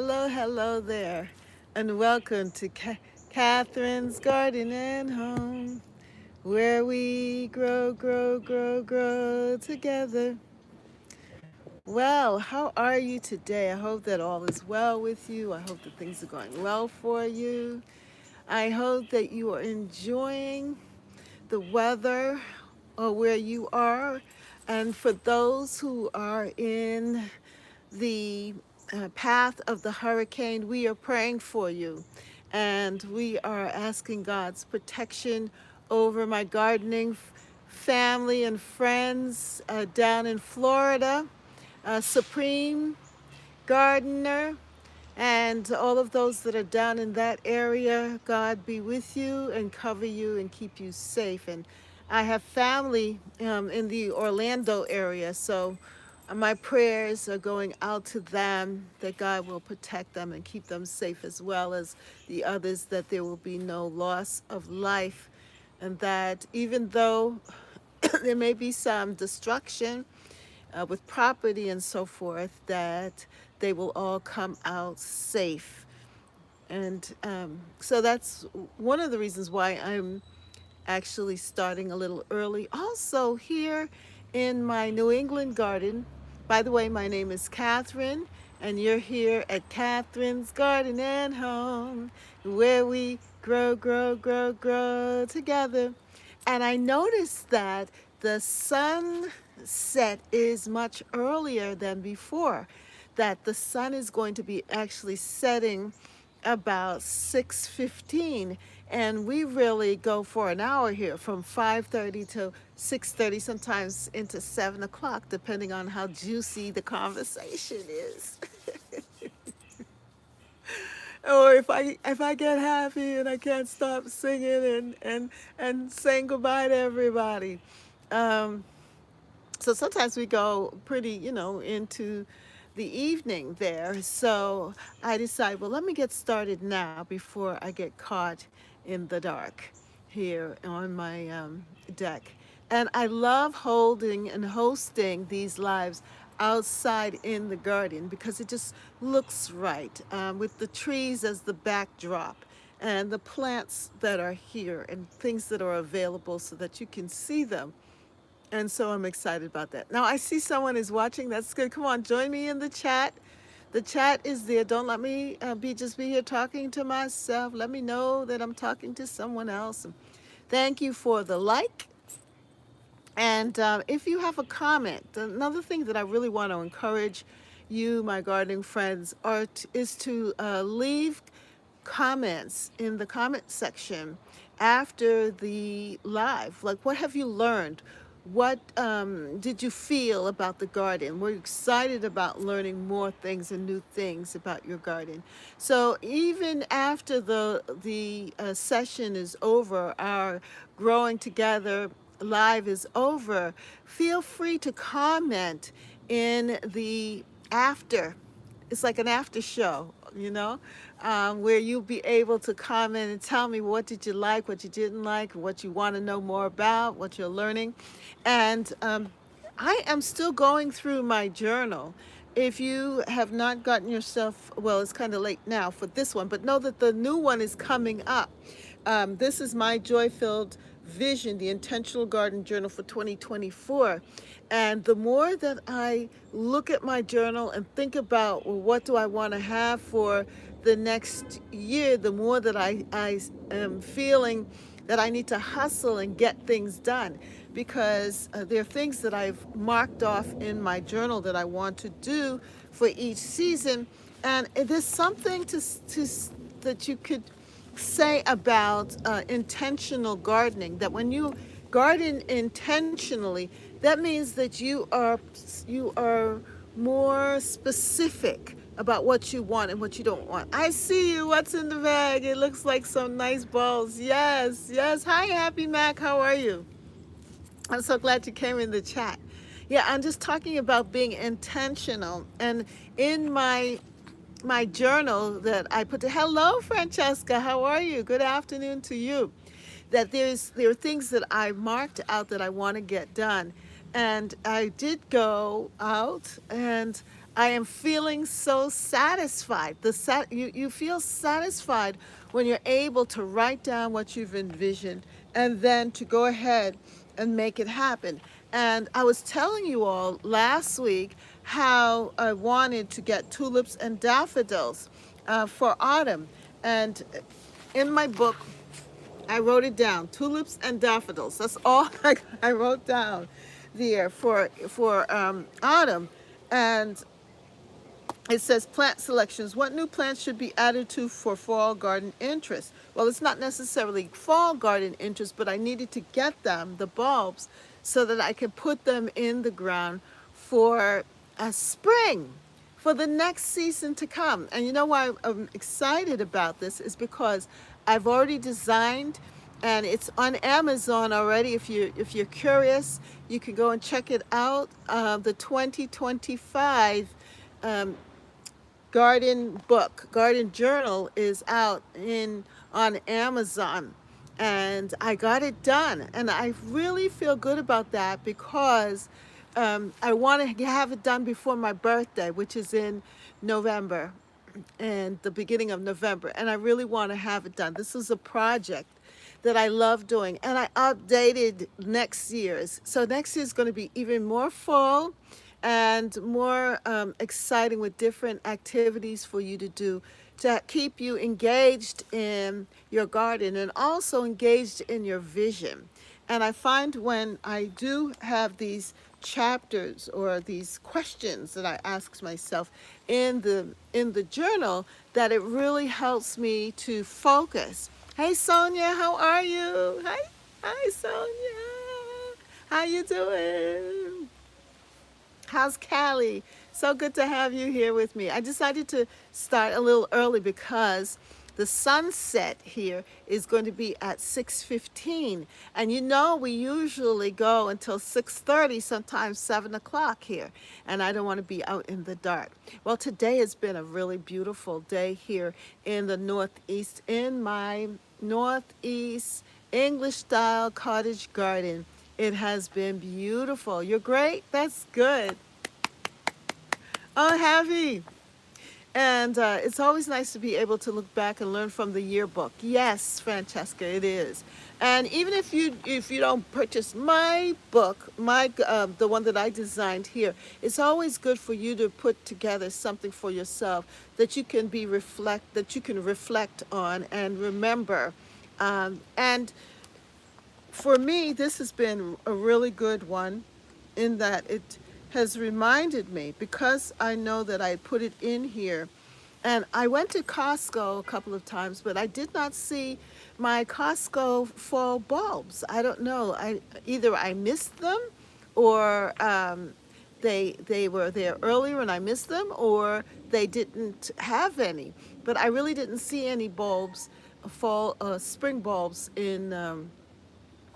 hello there, and welcome to Catherine's Garden and Home, where we grow together. Well, how are you today? I hope that all is well with you. I hope that things are going well for you. I hope that you are enjoying the weather where you are. And for those who are in the path of the hurricane, we are praying for you. And we are asking God's protection over my gardening family and friends down in Florida, Supreme Gardener, and all of those that are down in that area. God be with you and cover you and keep you safe. And I have family in the Orlando area, so my prayers are going out to them that God will protect them and keep them safe, as well as the others, that there will be no loss of life, and that even though there may be some destruction with property and so forth, that they will all come out safe. And so that's one of the reasons why I'm actually starting a little early. Also, here in my New England garden, by the way, my name is Catherine, and you're here at Catherine's Garden and Home, where we grow together. And I noticed that the sunset is much earlier than before, that the sun is going to be actually setting about 6:15, and we really go for an hour here from 5:30 to 6:30, sometimes into 7 o'clock, depending on how juicy the conversation is. Or if I get happy and I can't stop singing and saying goodbye to everybody. Um, so sometimes we go pretty, into the evening there. So I decide, well, let me get started now before I get caught in the dark here on my deck. And I love holding and hosting these lives outside in the garden because it just looks right, with the trees as the backdrop and the plants that are here and things that are available so that you can see them. And so I'm excited about that. Now I see someone is watching. That's good. Come on, join me in the chat. The chat is there. Don't let me be here talking to myself. Let me know that I'm talking to someone else. Thank you for the like. And if you have a comment, another thing that I really want to encourage you, my gardening friends, is to leave comments in the comment section after the live. Like, what have you learned? What did you feel about the garden? We're excited about learning more things and new things about your garden. So even after the session is over, our growing together live is over, feel free to comment in the after. It's like an after show, where you'll be able to comment and tell me what did you like, what you didn't like, what you want to know more about, what you're learning. And I am still going through my journal. If you have not gotten yourself, well, it's kind of late now for this one, but know that the new one is coming up. This is my joy-filled vision, the intentional garden journal for 2024. And the more that I look at my journal and think about, well, what do I want to have for the next year, the more that I am feeling that I need to hustle and get things done, because there are things that I've marked off in my journal that I want to do for each season. And there's something that you could say about intentional gardening, that when you garden intentionally, that means that you are more specific about what you want and what you don't want. I see you. What's in the bag? It looks like some nice balls. Yes, yes. Hi, Happy Mac. How are you? I'm so glad you came in the chat. Yeah, I'm just talking about being intentional. And in my journal that I put to, hello, Francesca, how are you? Good afternoon to you. That there are things that I marked out that I want to get done. And I did go out and I am feeling so satisfied. You feel satisfied when you're able to write down what you've envisioned and then to go ahead and make it happen. And I was telling you all last week how I wanted to get tulips and daffodils for autumn. And in my book, I wrote it down: tulips and daffodils. That's all I wrote down there for autumn. And it says plant selections. What new plants should be added to for fall garden interest? Well, it's not necessarily fall garden interest, but I needed to get them, the bulbs, so that I could put them in the ground for a spring, for the next season to come. And you know why I'm excited about this is because I've already designed, and it's on Amazon already. If you're curious, you can go and check it out. The 2025 um, garden journal is out in on Amazon, and I got it done, and I really feel good about that because I want to have it done before my birthday, which is in November, and the beginning of November, and I really want to have it done. This is a project that I love doing, and I updated next year's. So next year's going to be even more full and more exciting with different activities for you to do to keep you engaged in your garden and also engaged in your vision. And I find when I do have these chapters or these questions that I ask myself in the journal, that it really helps me to focus. Hey Sonia, how are you? Hi Sonia. How you doing? How's Callie? So good to have you here with me. I decided to start a little early because the sunset here is going to be at 6:15, and you know we usually go until 6:30, sometimes 7 o'clock here, and I don't want to be out in the dark. Well, today has been a really beautiful day here in the Northeast, in my Northeast English style cottage garden. It has been beautiful. You're great? That's good. Oh, happy. And it's always nice to be able to look back and learn from the yearbook. Yes, Francesca, it is. And even if you don't purchase my book, my the one that I designed here, it's always good for you to put together something for yourself that you can reflect on and remember. And for me, this has been a really good one in that it has reminded me, because I know that I put it in here. And I went to Costco a couple of times, but I did not see my Costco fall bulbs. I don't know. Either I missed them, or they were there earlier and I missed them, or they didn't have any. But I really didn't see any bulbs, fall spring bulbs in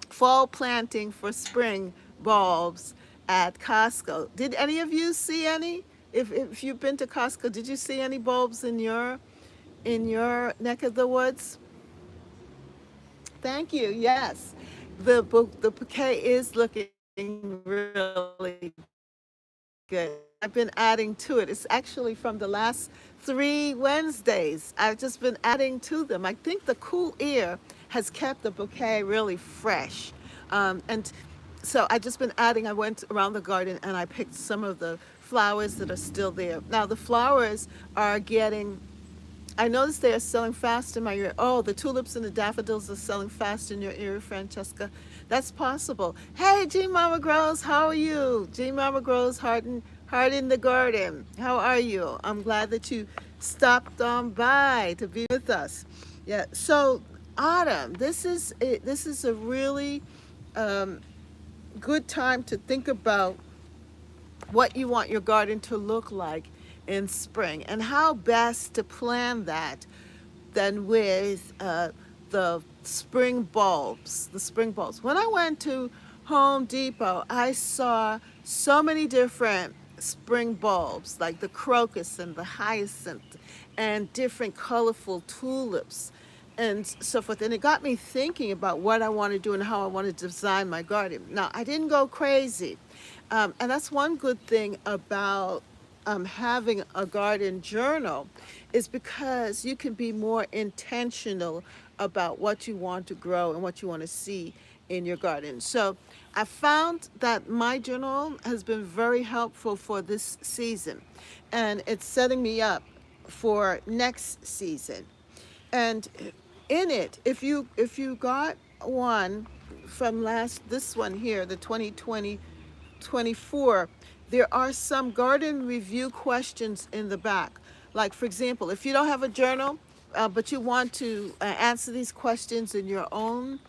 fall planting for spring bulbs at Costco. Did any of you see any? If you've been to Costco, did you see any bulbs in your neck of the woods? Thank you. Yes, the bouquet is looking really good. I've been adding to it. It's actually from the last 3 Wednesdays. I've just been adding to them. I think the cool air has kept the bouquet really fresh. And so I've just been adding. I went around the garden and I picked some of the flowers that are still there. Now the flowers are getting, I noticed they are selling fast in my area. Oh, the tulips and the daffodils are selling fast in your area, Francesca. That's possible. Hey, G Mama Grows, how are you? G Mama Grows, Heart in the Garden. How are you? I'm glad that you stopped on by to be with us. Yeah. So autumn. This is a really good time to think about what you want your garden to look like in spring, and how best to plan that than with the spring bulbs. The spring bulbs. When I went to Home Depot, I saw so many different spring bulbs, like the crocus and the hyacinth, and different colorful tulips and so forth. And it got me thinking about what I want to do and how I want to design my garden. Now, I didn't go crazy. And that's one good thing about having a garden journal is because you can be more intentional about what you want to grow and what you want to see in your garden. So I found that my journal has been very helpful for this season, and it's setting me up for next season. And in it, if you got one from last this one here, the 2024, there are some garden review questions in the back. Like, for example, if you don't have a journal, but you want to answer these questions in your own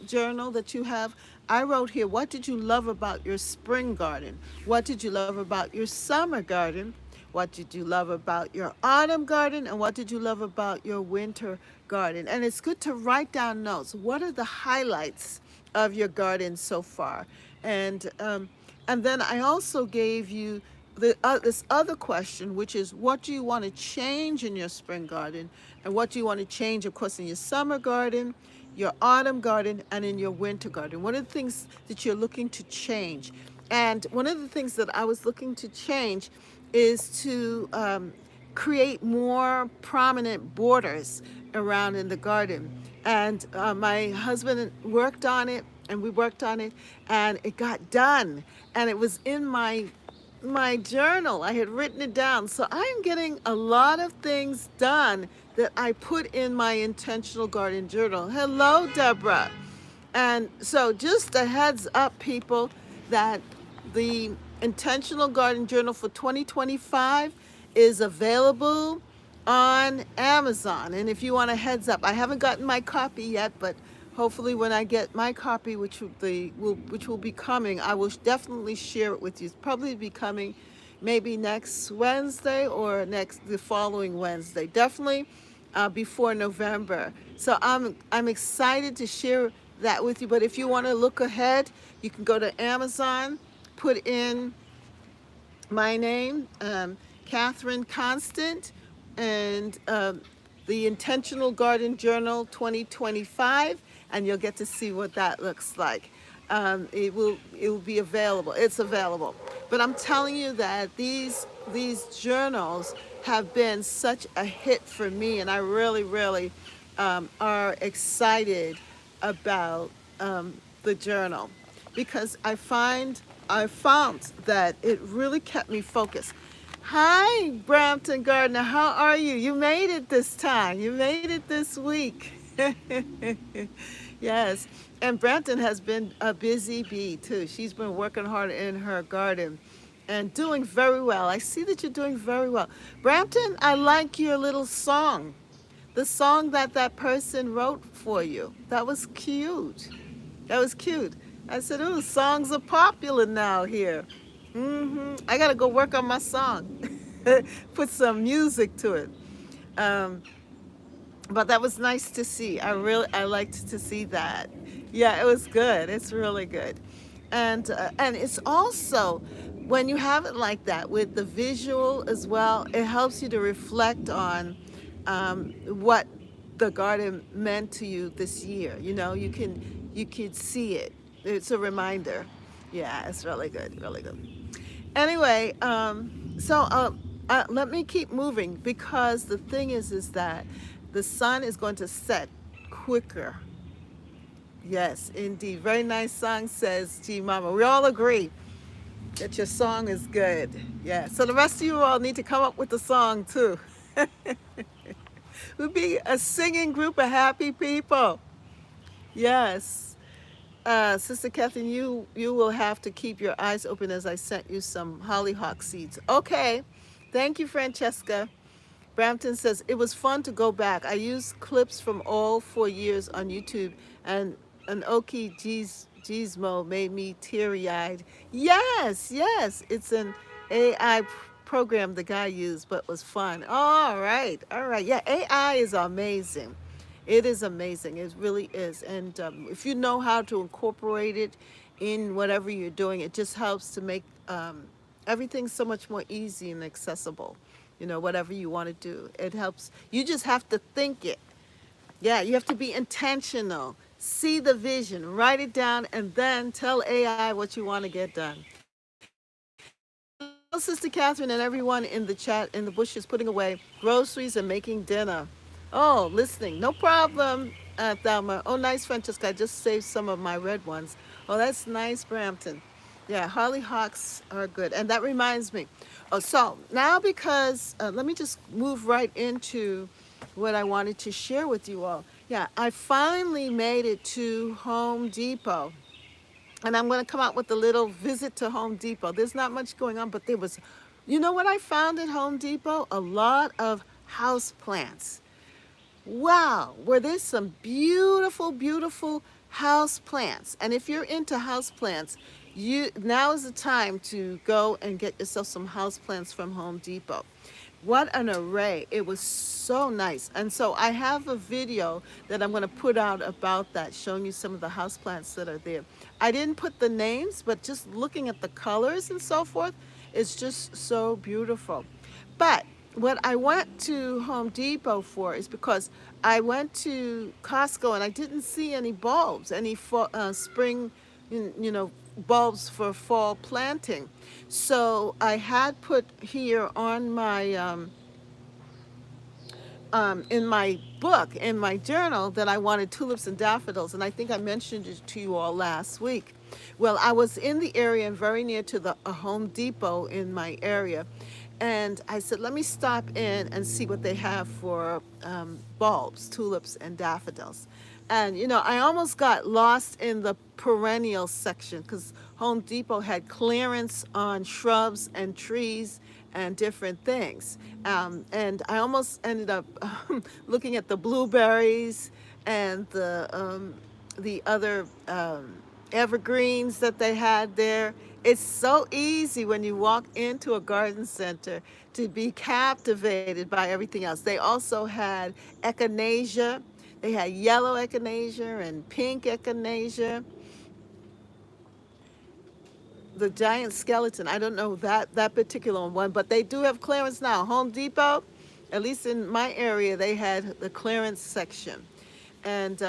journal that you have, I wrote here, what did you love about your spring garden? What did you love about your summer garden? What did you love about your autumn garden? And what did you love about your winter garden? And it's good to write down notes. What are the highlights of your garden so far? And um, and then I also gave you this other question, which is what do you want to change in your spring garden, and what do you want to change, of course, in your summer garden, your autumn garden, and in your winter garden. What are the things that you're looking to change? And one of the things that I was looking to change is to create more prominent borders around in the garden. And my husband worked on it, and we worked on it, and it got done. And it was in my journal. I had written it down. So I'm getting a lot of things done that I put in my intentional garden journal. Hello, Deborah. And so just a heads up, people, that the intentional garden journal for 2025 is available on Amazon. And if you want a heads up, I haven't gotten my copy yet, but hopefully when I get my copy, which will be coming, I will definitely share it with you. It's probably be coming maybe next Wednesday or the following Wednesday. Definitely before November. So I'm excited to share that with you. But if you want to look ahead, you can go to Amazon, put in my name, Catherine Constant, and the Intentional Garden Journal 2025, and you'll get to see what that looks like. It will be available. It's available. But I'm telling you that these journals have been such a hit for me, and I really, really are excited about the journal because I found that it really kept me focused. Hi, Bramton Gardner. How are you? You made it this time. You made it this week. Yes. And Brampton has been a busy bee, too. She's been working hard in her garden and doing very well. I see that you're doing very well. Brampton, I like your little song. The song that that person wrote for you. That was cute. That was cute. I said, "Ooh, songs are popular now here." I gotta go work on my song, put some music to it. Um, but that was nice to see. I liked to see that. Yeah, it was good. It's really good, and it's also when you have it like that with the visual as well. It helps you to reflect on what the garden meant to you this year. You can see it. It's a reminder. Yeah, it's really good, really good. Anyway, let me keep moving because the thing is that the sun is going to set quicker. Yes, indeed. Very nice song, says G Mama. We all agree that your song is good. Yeah. So the rest of you all need to come up with a song too. We'll be a singing group of happy people. Yes. Sister Catherine, you will have to keep your eyes open as I sent you some hollyhock seeds. Okay. Thank you, Francesca. Brampton says, it was fun to go back. I used clips from all 4 years on YouTube, and an Oki Gizmo made me teary-eyed. Yes, yes. It's an AI program the guy used, but was fun. All right, all right. Yeah, AI is amazing. It is amazing. It really is. And if you know how to incorporate it in whatever you're doing, it just helps to make everything so much more easy and accessible. Whatever you want to do, it helps. You just have to think it. Yeah, you have to be intentional. See the vision, write it down, and then tell AI what you want to get done. Hello, Sister Catherine. Sister Catherine and everyone in the chat in the bushes putting away groceries and making dinner. Oh, listening. No problem, Thelma. Oh, nice, Francesca. I just saved some of my red ones. Oh, that's nice, Brampton. Yeah, hollyhocks are good. And that reminds me. Oh, so now because, let me just move right into what I wanted to share with you all. Yeah, I finally made it to Home Depot. And I'm going to come out with a little visit to Home Depot. There's not much going on, but there was, you know what I found at Home Depot? A lot of house plants. Wow, were there some beautiful, beautiful house plants. And if you're into house plants, you now is the time to go and get yourself some house plants from Home Depot. What an array. It was so nice. And so I have a video that I'm going to put out about that, showing you some of the house plants that are there. I didn't put the names, but just looking at the colors and so forth, it's just so beautiful. But what I went to Home Depot for is because I went to Costco and I didn't see any bulbs, any spring, bulbs for fall planting. So I had put here on my in my book, in my journal, that I wanted tulips and daffodils, and I think I mentioned it to you all last week. Well, I was in the area and very near to the Home Depot in my area, and I said, let me stop in and see what they have for bulbs, tulips, and daffodils. And I almost got lost in the perennial section because Home Depot had clearance on shrubs and trees and different things. And I almost ended up looking at the blueberries and the other evergreens that they had there. It's so easy when you walk into a garden center to be captivated by everything else. They also had echinacea. They had yellow echinacea and pink echinacea. The giant skeleton. I don't know that particular one, but they do have clearance now. Home Depot, at least in my area, they had the clearance section, and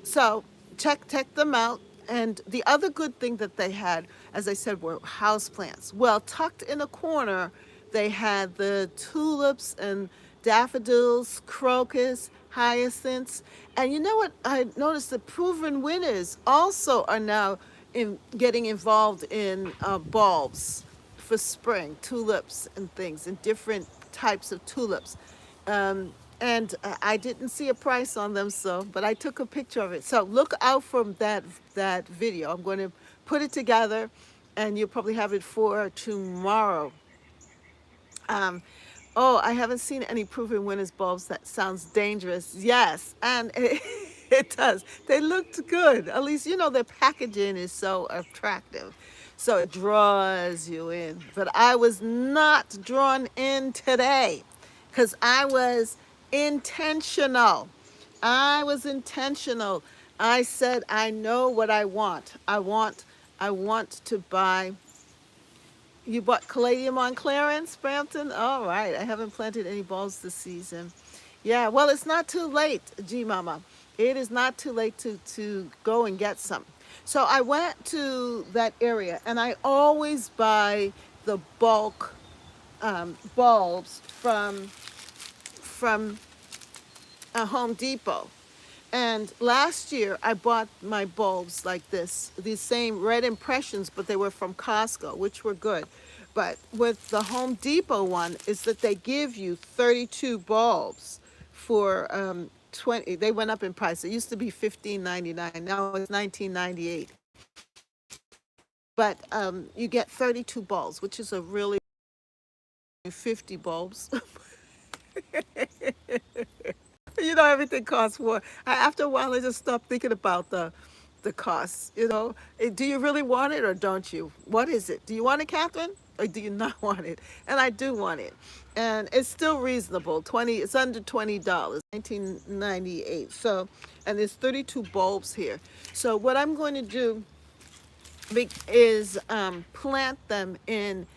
so check them out. And the other good thing that they had, as I said, were house plants. Well, tucked in a corner, they had the tulips and daffodils, crocus, hyacinths. And you know what? I noticed the proven winners also are now getting involved in bulbs for spring, tulips and things, and different types of tulips. And I didn't see a price on them, but I took a picture of it. So look out for that video. I'm going to put it together, and you'll probably have it for tomorrow. Um, oh, I haven't seen any proven winners bulbs. That sounds dangerous. Yes, and it does. They looked good. At least, their packaging is so attractive. So it draws you in. But I was not drawn in today because I was intentional. I was intentional. I said, I know what I want. I want to buy. You bought caladium on clearance, Brampton? All right. I haven't planted any bulbs this season. Yeah, well, it's not too late, G Mama. It is not too late to go and get some. So I went to that area, and I always buy the bulk bulbs from a Home Depot. And last year I bought my bulbs like this, these same red Impressions, but they were from Costco, which were good. But with the Home Depot one is that they give you 32 bulbs for 20. They went up in price. It used to be $15.99. Now it's $19.98. But you get 32 bulbs, which is a really 50 bulbs. Everything costs more. After a while, I just stopped thinking about the costs. Do you really want it or don't you? What is it? Do you want it, Catherine, or do you not want it? And I do want it, and it's still reasonable. It's under $20, 1998. So, and there's 32 bulbs here. So what I'm going to do is plant them in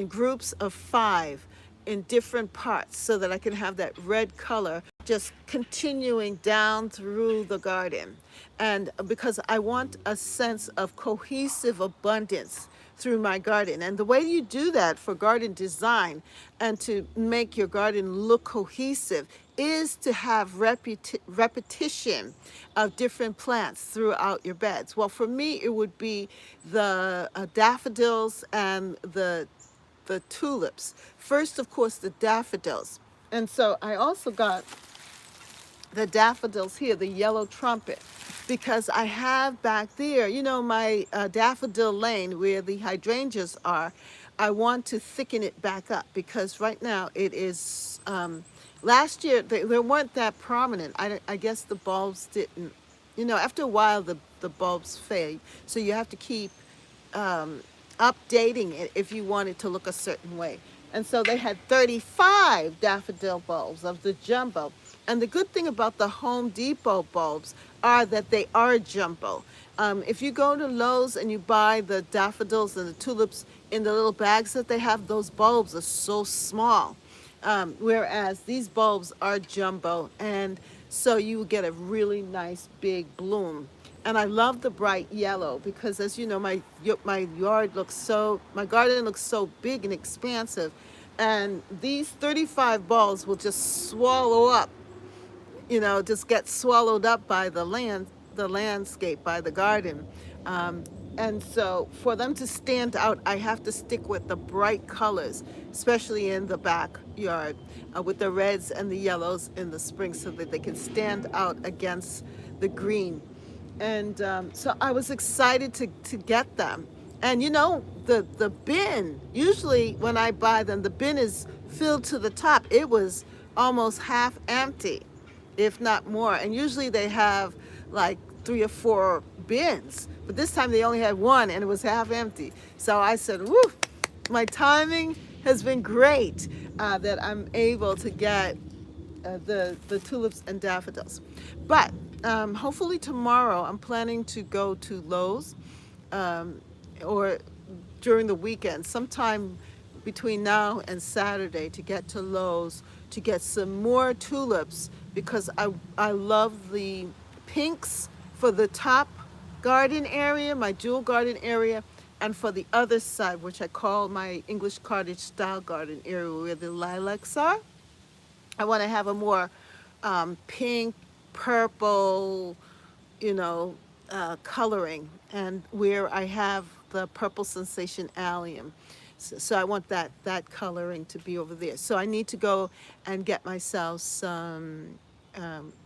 groups of 5 in different parts so that I can have that red color just continuing down through the garden. And because I want a sense of cohesive abundance through my garden. And the way you do that for garden design and to make your garden look cohesive is to have repetition of different plants throughout your beds. Well, for me, it would be the daffodils and the tulips. First, of course, the daffodils. And so I also got the daffodils here, the yellow trumpet, because I have back there, my daffodil lane where the hydrangeas are. I want to thicken it back up because right now it is. Last year they weren't that prominent. I guess the bulbs didn't. After a while the bulbs fade, so you have to keep um, updating it if you want it to look a certain way. And so they had 35 daffodil bulbs of the jumbo. And the good thing about the Home Depot bulbs are that they are jumbo. If you go to Lowe's and you buy the daffodils and the tulips in the little bags that they have, those bulbs are so small. Whereas these bulbs are jumbo, and so you get a really nice big bloom. And I love the bright yellow because, as you know, my yard looks my garden looks so big and expansive, and these 35 bulbs will just swallow up, just get swallowed up by the landscape, by the garden. Um, and so for them to stand out, I have to stick with the bright colors, especially in the backyard, with the reds and the yellows in the spring so that they can stand out against the green. And so I was excited to get them. And the bin, usually when I buy them, the bin is filled to the top. It was almost half empty, if not more. And usually they have like 3 or 4 bins. But this time they only had one and it was half empty. So I said, woo, my timing has been great that I'm able to get the tulips and daffodils. But hopefully tomorrow I'm planning to go to Lowe's um, or during the weekend, sometime between now and Saturday, to get to Lowe's to get some more tulips because I love the pinks for the top garden area, my dual garden area, and for the other side, which I call my English cottage style garden area where the lilacs are. I want to have a more pink, purple, you know, coloring, and where I have the purple sensation allium. So I want that coloring to be over there. So I need to go and get myself some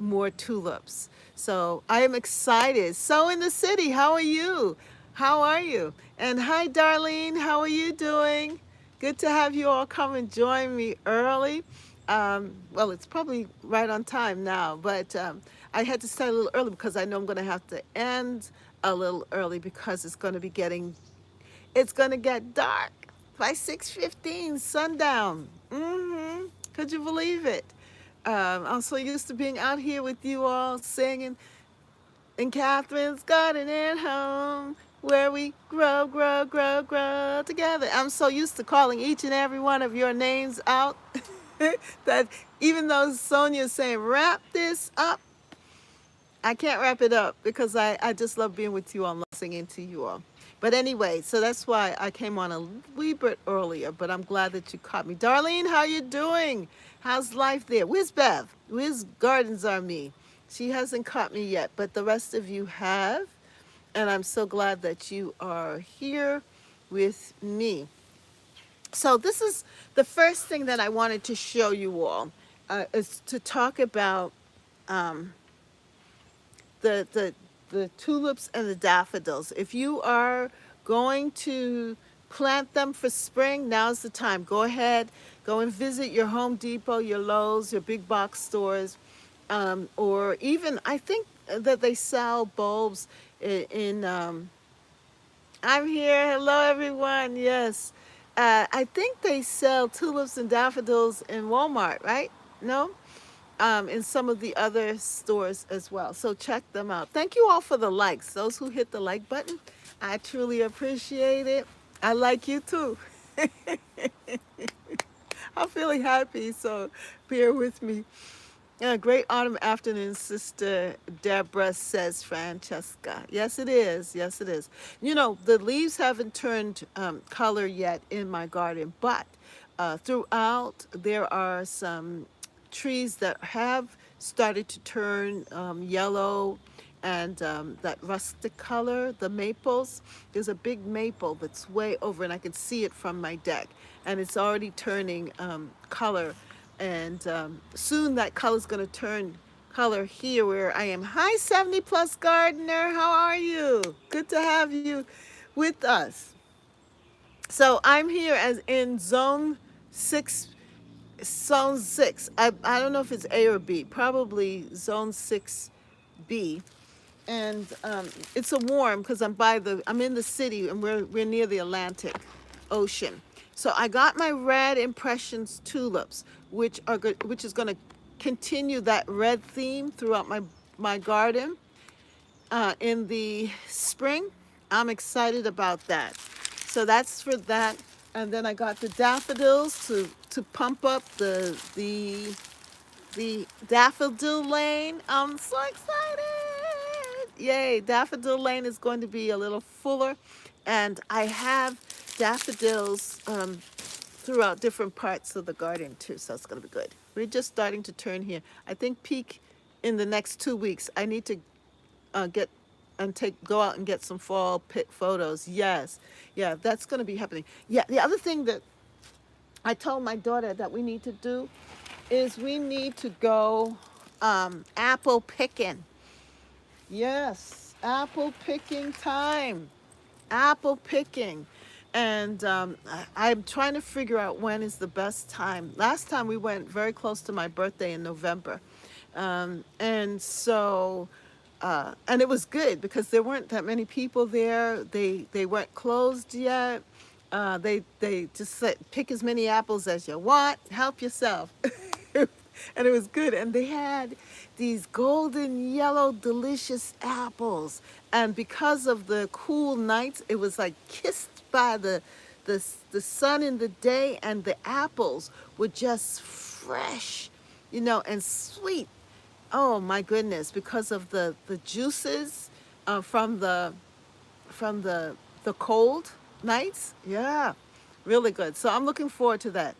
more tulips. So I am excited. So in the city, how are you? How are you? And hi, Darlene. How are you doing? Good to have you all come and join me early. Well, it's probably right on time now, but I had to start a little early because I know I'm going to have to end a little early because it's going to get dark by 6:15, sundown. Could you believe it? I'm so used to being out here with you all singing in Catherine's garden at home, where we grow, grow, grow, grow together. I'm so used to calling each and every one of your names out that even though Sonia's saying, wrap this up, I can't wrap it up because I just love being with you all and singing to you all. But anyway, so that's why I came on a wee bit earlier, but I'm glad that you caught me. Darlene, how you doing? How's life there? Where's Bev? Where's Gardens Are Me? She hasn't caught me yet, but the rest of you have. And I'm so glad that you are here with me. So this is the first thing that I wanted to show you all, is to talk about um, the tulips and the daffodils. If you are going to plant them for spring, now's the time. Go ahead, go and visit your Home Depot, your Lowe's, your big box stores, or even I think that they sell bulbs in I'm here. Hello, everyone. Yes. I think they sell tulips and daffodils in Walmart, right? No? In some of the other stores as well. So check them out. Thank you all for the likes. Those who hit the like button, I truly appreciate it. I like you too. I'm feeling happy, so bear with me. Yeah, great autumn afternoon, Sister Deborah, says Francesca. Yes, it is. Yes, it is. You know, the leaves haven't turned color yet in my garden, but throughout there are some trees that have started to turn yellow and that rustic color, the maples. There's a big maple that's way over, and I can see it from my deck, and it's already turning color. And soon that color's going to turn color here where I am. Hi, 70 plus gardener. How are you? Good to have you with us. So I'm here as in six, zone six. I don't know if it's A or B, probably zone 6B. And it's a warm because I'm in the city and we're near the Atlantic Ocean. So I got my red Impressions tulips, which is going to continue that red theme throughout my garden in the spring. I'm excited about that. So that's for that. And then I got the daffodils to pump up the daffodil lane. I'm so excited. Yay, daffodil lane is going to be a little fuller. And I have daffodils throughout different parts of the garden too, so it's going to be good. We're just starting to turn here. I think peak in the next 2 weeks. I need to get and go out and get some fall pit photos. Yes, yeah, that's going to be happening. Yeah, the other thing that I told my daughter that we need to do is we need to go apple picking. Yes, apple picking time. Apple picking. And I'm trying to figure out when is the best time. Last time we went very close to my birthday in November. And so, and it was good because there weren't that many people there. They weren't closed yet. They just said, pick as many apples as you want, help yourself. And it was good. And they had these golden yellow delicious apples. And because of the cool nights, it was like kissed by the sun in the day, and the apples were just fresh, and sweet. Oh my goodness, because of the juices from the cold nights. Yeah, really good. So I'm looking forward to that.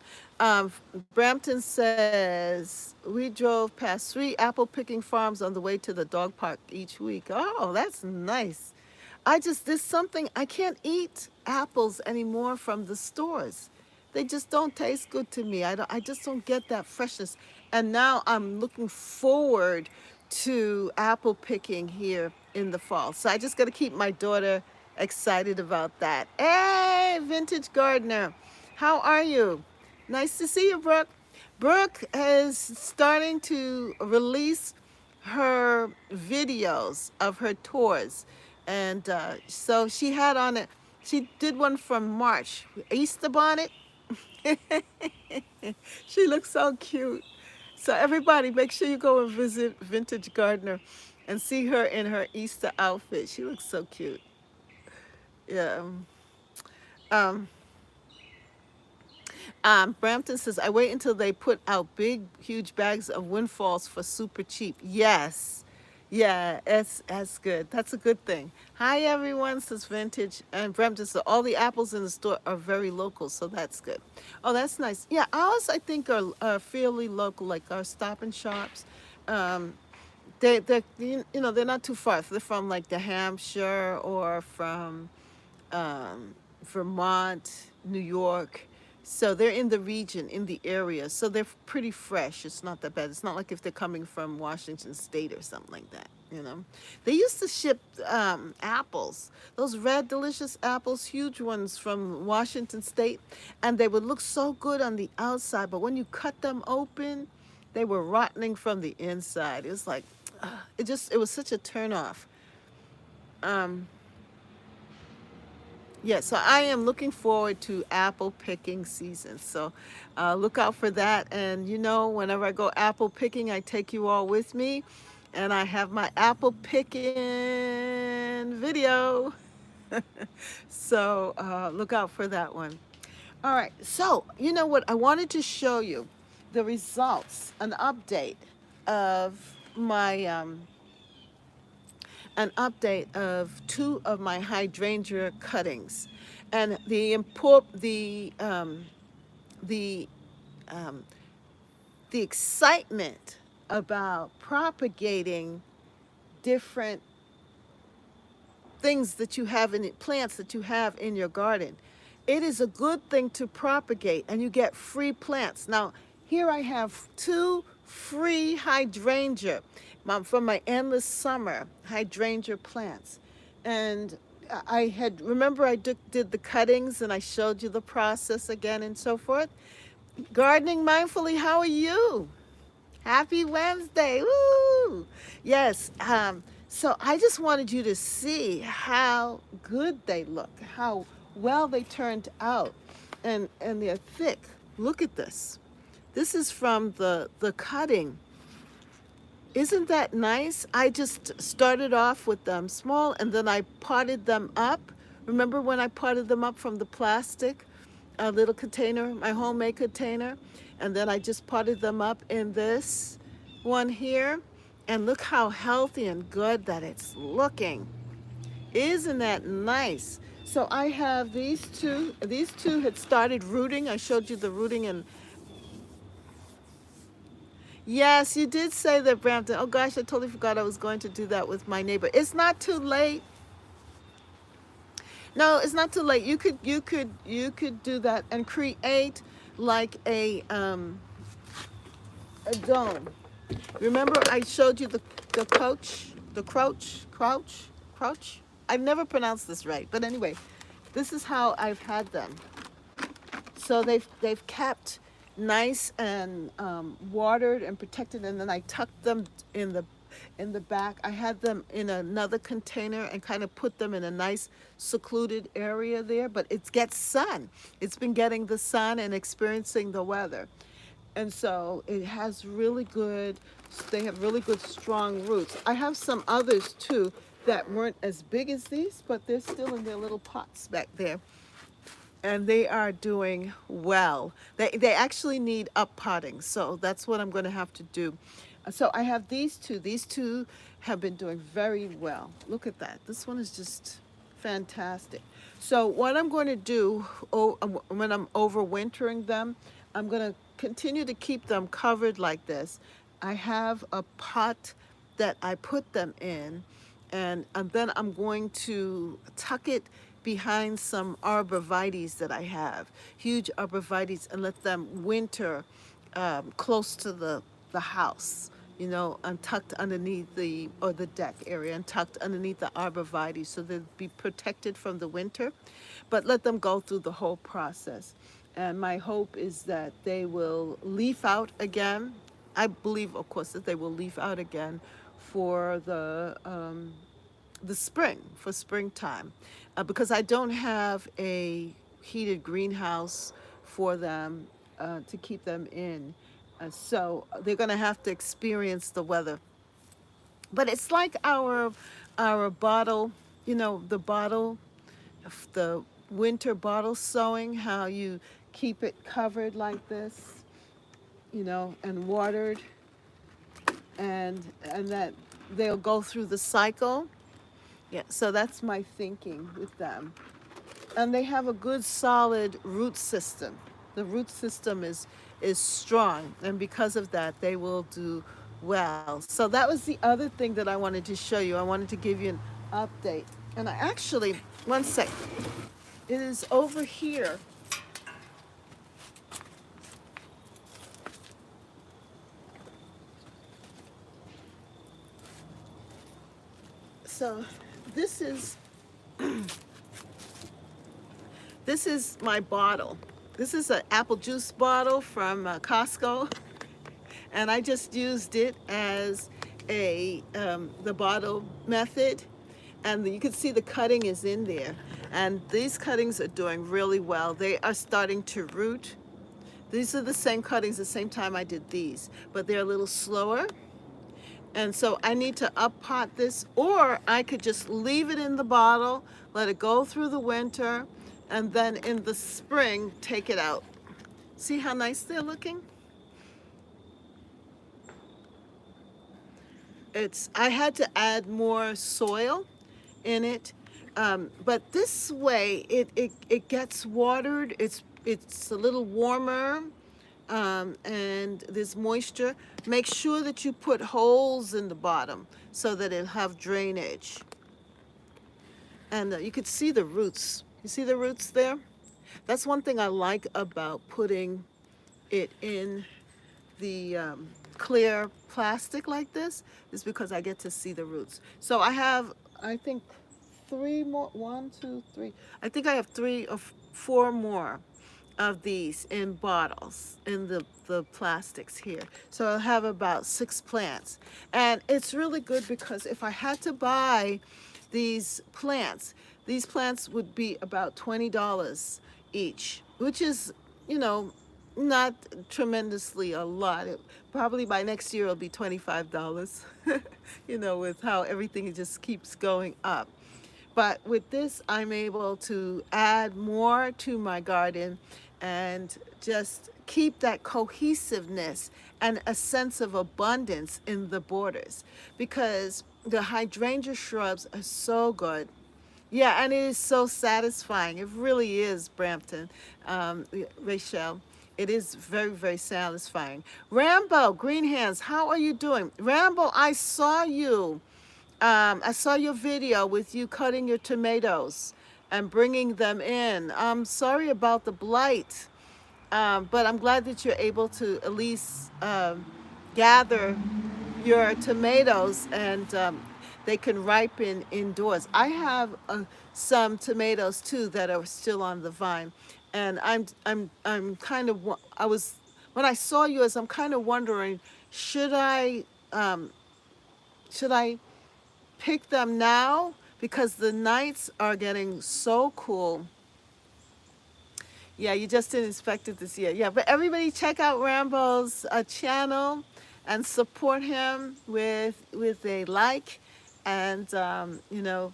Brampton says we drove past 3 apple picking farms on the way to the dog park each week. Oh, that's nice. There's something, I can't eat apples anymore from the stores. They just don't taste good to me. I just don't get that freshness. And now I'm looking forward to apple picking here in the fall. So I just got to keep my daughter excited about that. Hey, Vintage Gardener, how are you? Nice to see you, Brooke. Brooke is starting to release her videos of her tours. And so she had on it, she did one from March, Easter bonnet. She looks so cute. So everybody, make sure you go and visit Vintage Gardener and see her in her Easter outfit. She looks so cute. Yeah. Um, Brampton says, I wait until they put out big, huge bags of windfalls for super cheap. Yes. Yeah, that's good. That's a good thing. Hi, everyone, says Vintage. And Brampton says, all the apples in the store are very local, so that's good. Oh, that's nice. Yeah, ours, I think, are fairly local, like our Stop and Shops. Um, they're not too far. They're from, like, New Hampshire or from Vermont, New York. So they're in the region, in the area. So they're pretty fresh. It's not that bad. It's not like if they're coming from Washington State or something like that. They used to ship apples, those red delicious apples, huge ones from Washington State, and they would look so good on the outside, but when you cut them open, they were rotting from the inside. It was like, it was such a turnoff. Um, Yeah, so I am looking forward to apple picking season. So look out for that. And whenever I go apple picking, I take you all with me. And I have my apple picking video. So look out for that one. All right. So, you know what? I wanted to show you the results, an update of my two of my hydrangea cuttings, and the um, the excitement about propagating different things that you have in it, plants that you have in your garden. It is a good thing to propagate, and you get free plants. Now, here I have two free hydrangea from my endless summer hydrangea plants. And I had, remember I did the cuttings and I showed you the process again and so forth. Gardening mindfully, how are you? Happy Wednesday. Woo! Yes. So I just wanted you to see how good they look, how well they turned out. And they're thick. Look at this. This is from the cutting. Isn't that nice? I just started off with them small and then I potted them up. Remember when I potted them up from the plastic, a little container, my homemade container? And then I just potted them up in this one here. And look how healthy and good that it's looking. Isn't that nice? So I have these two. These two had started rooting. I showed you the rooting, and yes, you did say that, Bramton. Oh gosh, I totally forgot I was going to do that with my neighbor. It's not too late. No, it's not too late. You could do that and create like a dome. Remember I showed you the coach, the crouch. I've never pronounced this right, but anyway, this is how I've had them. So they've kept nice and watered and protected, and then I tucked them in the back. I had them in another container and kind of put them in a nice secluded area there, but it gets sun. It's been getting the sun and experiencing the weather. And so it has really good, they have really good strong roots. I have some others too that weren't as big as these, but they're still in their little pots back there. And they are doing well. They actually need up potting, so that's what I'm going to have to do. So I have these two. These two have been doing very well. Look at that. This one is just fantastic. So what I'm going to do when I'm overwintering them, I'm going to continue to keep them covered like this. I have a pot that I put them in, and then I'm going to tuck it behind some arborvitaes that I have, huge arborvitaes, and let them winter close to the house, you know, and tucked underneath the deck area, and tucked underneath the arborvitae so they'll be protected from the winter, but let them go through the whole process. And my hope is that they will leaf out again. I believe, of course, that they will leaf out again for the spring, for springtime, because I don't have a heated greenhouse for them to keep them in. So they're going to have to experience the weather. But it's like our bottle, you know, the bottle, the winter bottle sewing, how you keep it covered like this, you know, and watered, and that they'll go through the cycle. Yeah, so that's my thinking with them. And they have a good solid root system. The root system is strong, and because of that they will do well. So that was the other thing that I wanted to show you. I wanted to give you an update. And I actually, one sec, it is over here. So this is this is my bottle. This is an apple juice bottle from Costco, and I just used it as the bottle method, and you can see the cutting is in there, and these cuttings are doing really well. They are starting to root. These are the same cuttings the same time I did these, but they're a little slower. And so I need to up pot this, or I could just leave it in the bottle, let it go through the winter, and then in the spring take it out. See how nice they're looking? I had to add more soil in it. But this way it gets watered. It's a little warmer, and there's moisture. Make sure that you put holes in the bottom so that it'll have drainage. And you could see the roots. You see the roots there? That's one thing I like about putting it in the clear plastic like this, is because I get to see the roots. So I have, I think, three more. One, two, three. I think I have three or four more of these in bottles in the plastics here. So I'll have about 6 plants. And it's really good because if I had to buy these plants would be about $20 each, which is, you know, not tremendously a lot. Probably by next year it'll be $25, you know, with how everything just keeps going up. But with this, I'm able to add more to my garden and just keep that cohesiveness and a sense of abundance in the borders, because the hydrangea shrubs are so good. Yeah, and it is so satisfying. It really is, Brampton, Rachel. It is very, very satisfying. Rambo, Green Hands, how are you doing? Rambo, I saw your video with you cutting your tomatoes and bringing them in. I'm sorry about the blight, but I'm glad that you're able to at least gather your tomatoes, and they can ripen indoors. I have some tomatoes too that are still on the vine, and I'm kind of I was when I saw yours, I'm kind of wondering, should I um, should I pick them now because the nights are getting so cool. Yeah, you just didn't inspect it this year. Yeah, but everybody check out Rambo's channel and support him with a like and you know,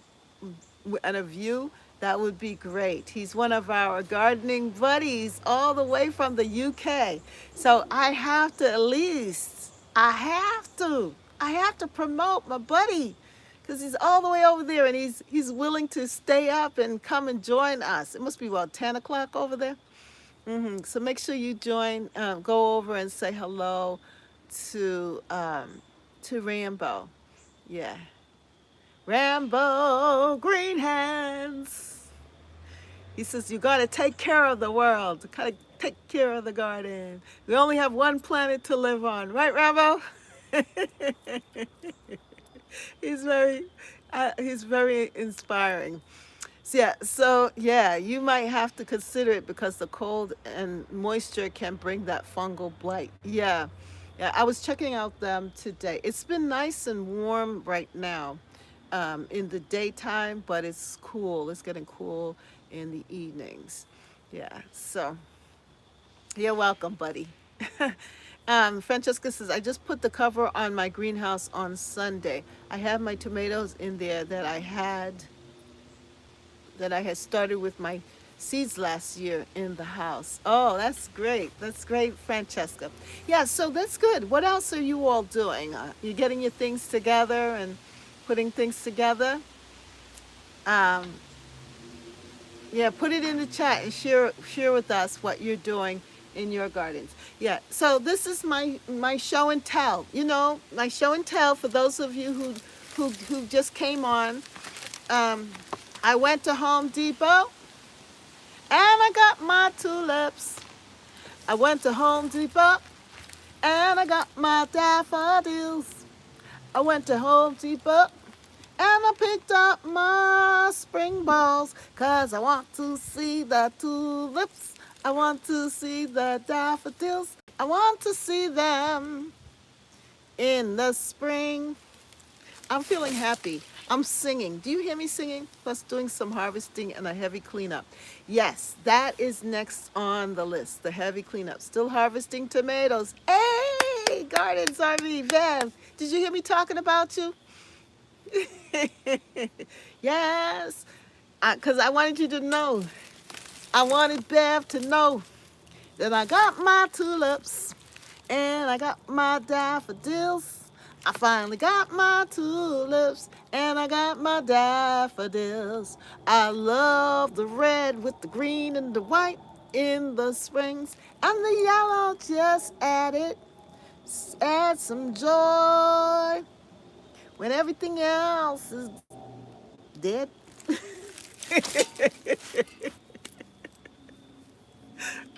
and a view. That would be great. He's one of our gardening buddies all the way from the UK. So I have to at least, I have to promote my buddy because he's all the way over there, and he's willing to stay up and come and join us. It must be about 10 o'clock over there. So make sure you join, go over and say hello to Rambo. Yeah. Rambo, Green Hands. He says, you got to take care of the world. Got to take care of the garden. We only have one planet to live on. Right, Rambo? he's very, he's very inspiring. So yeah, you might have to consider it because the cold and moisture can bring that fungal blight. Yeah, yeah. I was checking out them today. It's been nice and warm right now, in the daytime, but it's cool. It's getting cool in the evenings. Yeah. So you're welcome, buddy. Francesca says, I just put the cover on my greenhouse on Sunday. I have my tomatoes in there that I had started with my seeds last year in the house. Oh, that's great. That's great, Francesca. Yeah, so that's good. What else are you all doing? You getting your things together and putting things together? Um, yeah, put it in the chat and share with us what you're doing in your gardens. Yeah, so this is my show and tell. You know, my show and tell for those of you who just came on. I went to Home Depot and I got my tulips. I went to Home Depot and I got my daffodils. I went to Home Depot and I picked up my spring balls 'cause I want to see the tulips. I want to see the daffodils. I want to see them in the spring. I'm feeling happy. I'm singing. Do you hear me singing? Plus doing some harvesting and a heavy cleanup. Yes, that is next on the list, the heavy cleanup. Still harvesting tomatoes. Hey, Gardens RV, Bev. Did you hear me talking about you? Yes, because I wanted you to know. I wanted Bev to know that I got my tulips and I got my daffodils. I finally got my tulips and I got my daffodils. I love the red with the green and the white in the springs, and the yellow just add some joy when everything else is dead.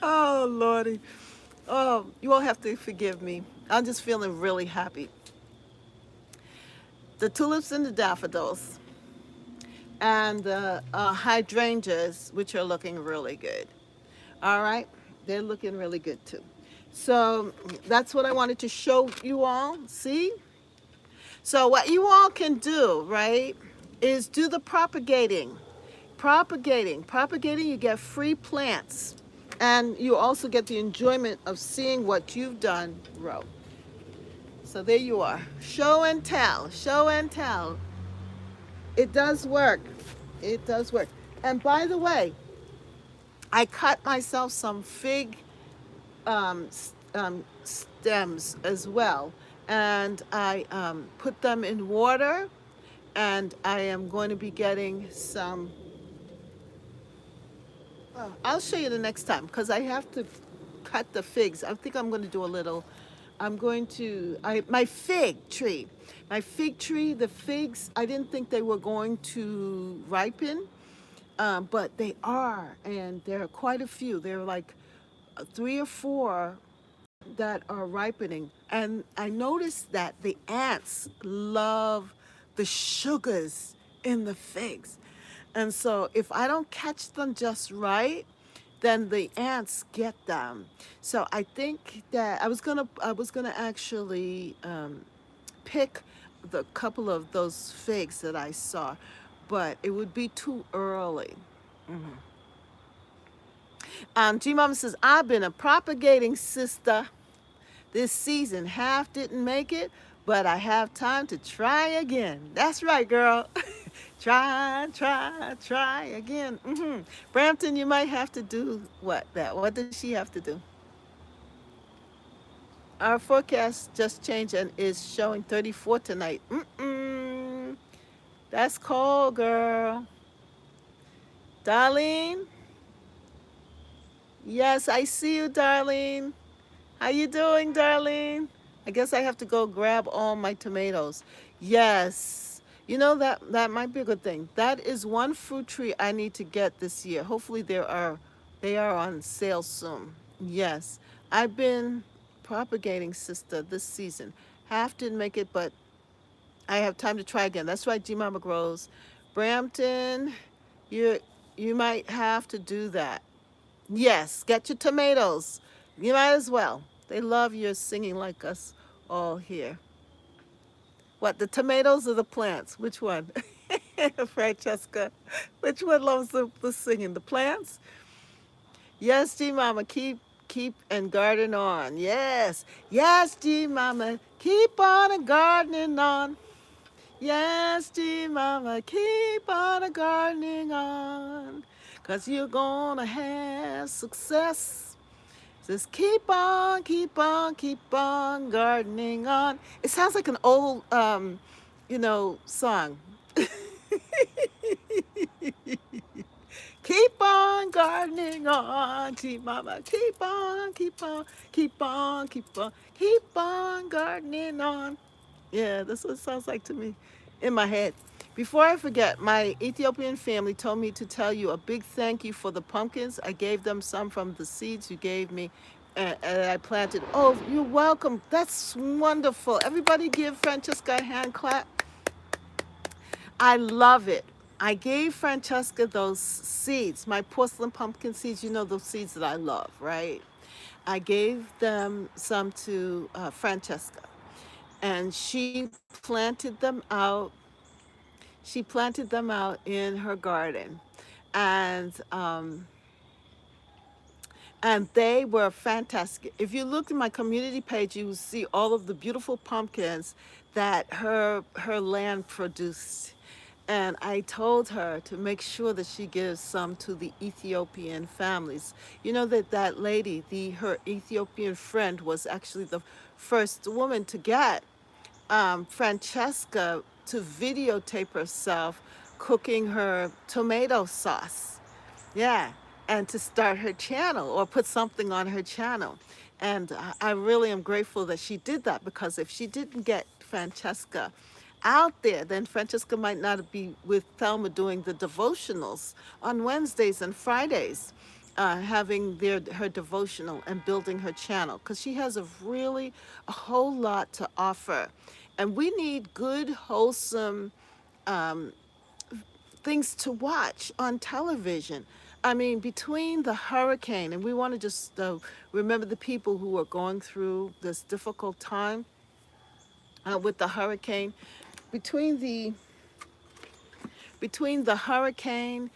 Oh, Lordy. Oh, you all have to forgive me. I'm just feeling really happy. The tulips and the daffodils and the hydrangeas, which are looking really good. All right, they're looking really good too. So that's what I wanted to show you all. See? So what you all can do, right, is do the propagating. Propagating, you get free plants. And you also get the enjoyment of seeing what you've done grow. So there you are. Show and tell. Show and tell. It does work. It does work. And by the way, I cut myself some fig stems as well. And I put them in water. And I am going to be getting some. I'll show you the next time because I have to cut the figs. I think I'm going to do a little. I'm going to my fig tree, the figs. I didn't think they were going to ripen, but they are, and there are quite a few. There are like three or four that are ripening, and I noticed that the ants love the sugars in the figs, and so if I don't catch them just right, then the ants get them. So I think that I was gonna actually pick the couple of those figs that I saw, but it would be too early. G Mama says, I've been a propagating sister this season. Half didn't make it, but I have time to try again. That's right, girl. Try again. Brampton, you might have to do what that. What does she have to do? Our forecast just changed and is showing 34 tonight. That's cold, girl. Darlene? Yes, I see you, Darlene. How you doing, Darlene? I guess I have to go grab all my tomatoes. Yes. You know that might be a good thing. That is one fruit tree I need to get this year. Hopefully they are on sale soon. Yes. I've been propagating, sister, this season. Half didn't make it, but I have time to try again. That's right, G Mama Grows. Brampton, you you might have to do that. Yes, get your tomatoes. You might as well. They love your singing like us all here. What, the tomatoes or the plants? Which one? Francesca, which one loves the singing? The plants? Yes, G Mama, keep and garden on. Yes. Yes, G Mama, keep on and gardening on. Yes, G Mama, keep on a gardening on. 'Cause you're gonna have success. Just keep on gardening on. It sounds like an old, song. Keep on gardening on, G Mama. Keep on gardening on. Yeah, that's what it sounds like to me in my head. Before I forget, my Ethiopian family told me to tell you a big thank you for the pumpkins. I gave them some from the seeds you gave me and I planted. Oh, you're welcome. That's wonderful. Everybody give Francesca a hand clap. I love it. I gave Francesca those seeds, my porcelain pumpkin seeds. You know those seeds that I love, right? I gave them some to Francesca, and she planted them out. She planted them out in her garden, and and they were fantastic. If you look at my community page, you will see all of the beautiful pumpkins that her land produced. And I told her to make sure that she gives some to the Ethiopian families. You know that lady, her Ethiopian friend, was actually the first woman to get Francesca to videotape herself cooking her tomato sauce. Yeah, and to start her channel or put something on her channel. And I really am grateful that she did that, because if she didn't get Francesca out there, then Francesca might not be with Thelma doing the devotionals on Wednesdays and Fridays, having her devotional and building her channel, because she has a whole lot to offer. And we need good, wholesome things to watch on television. I mean, between the hurricane, and we want to just remember the people who are going through this difficult time with the hurricane. Between the hurricane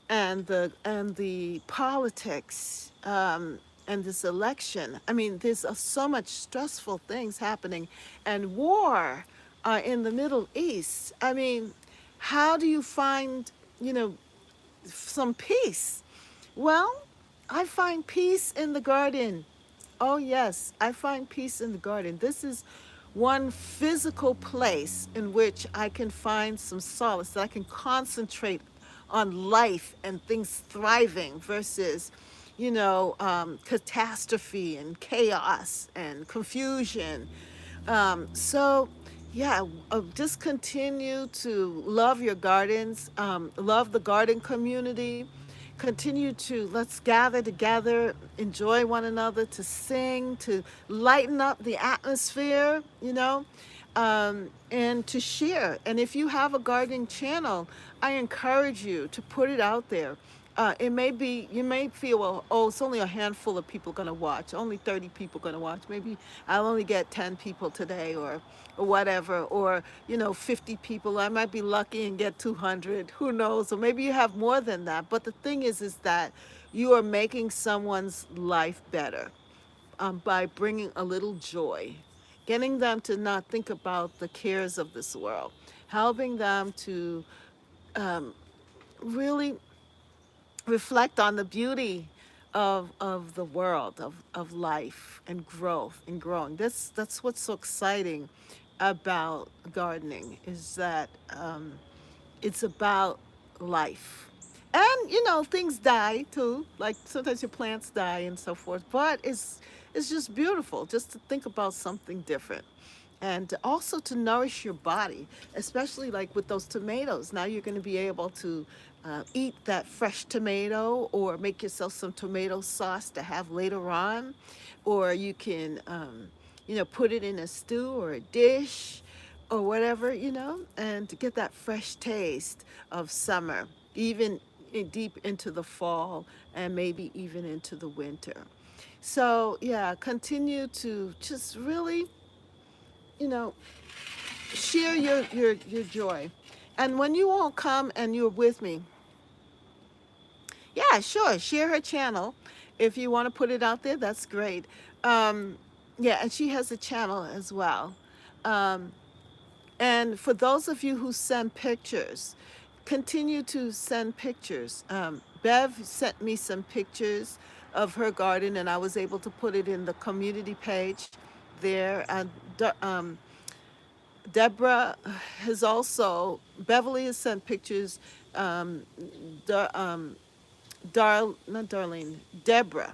and the politics, and this election. I mean, there's so much stressful things happening, and war in the Middle East. I mean, how do you find, you know, some peace? Well, I find peace in the garden. Oh, yes, I find peace in the garden. This is one physical place in which I can find some solace, that I can concentrate on life and things thriving versus, catastrophe and chaos and confusion. So, yeah, just continue to love your gardens, love the garden community. Continue to let's gather together, enjoy one another, to sing, to lighten up the atmosphere, and to share. And if you have a gardening channel, I encourage you to put it out there. It may be, you may feel, well, oh, it's only a handful of people going to watch, only 30 people going to watch. Maybe I'll only get 10 people today, or whatever, or 50 people. I might be lucky and get 200, who knows, or maybe you have more than that. But the thing is that you are making someone's life better, by bringing a little joy, getting them to not think about the cares of this world, helping them to really reflect on the beauty of the world, of life and growth and growing. That's what's so exciting about gardening, is that it's about life. And things die too. Like sometimes your plants die and so forth. But it's just beautiful just to think about something different. And also to nourish your body, especially like with those tomatoes. Now you're going to be able to eat that fresh tomato, or make yourself some tomato sauce to have later on. Or you can, put it in a stew or a dish or whatever, and to get that fresh taste of summer, even deep into the fall, and maybe even into the winter. So, yeah, continue to just really, you know, share your joy. And when you all come and you're with me, yeah, sure, share her channel. If you want to put it out there, that's great. Um, yeah, and she has a channel as well. Um, And for those of you who send pictures, continue to send pictures. Bev sent me some pictures of her garden, and I was able to put it in the community page there. And Deborah has also, Beverly has sent pictures. Um, Dar, um, not Darlene, Deborah.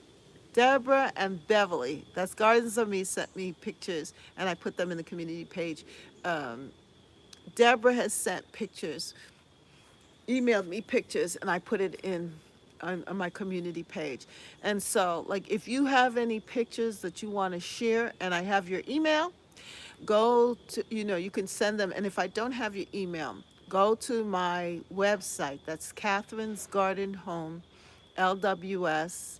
Deborah and Beverly, that's Gardens of Me, sent me pictures, and I put them in the community page. Um, Deborah has sent pictures, emailed me pictures, and I put it in on my community page. And so, like, if you have any pictures that you want to share and I have your email, go to, you can send them. And if I don't have your email, go to my website. That's Catherine's Garden Home LWS.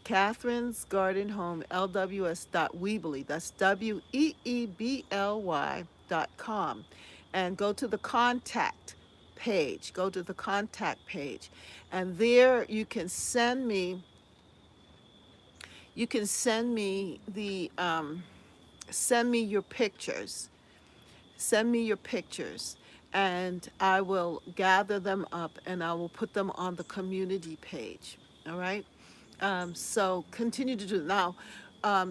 Catherine's Garden Home LWS Weebly. That's WEEBLY.com. And go to the contact page. Go to the contact page. And there you can send me send me your pictures. Send me your pictures. And I will gather them up and I will put them on the community page. All right? So continue to do it. Now,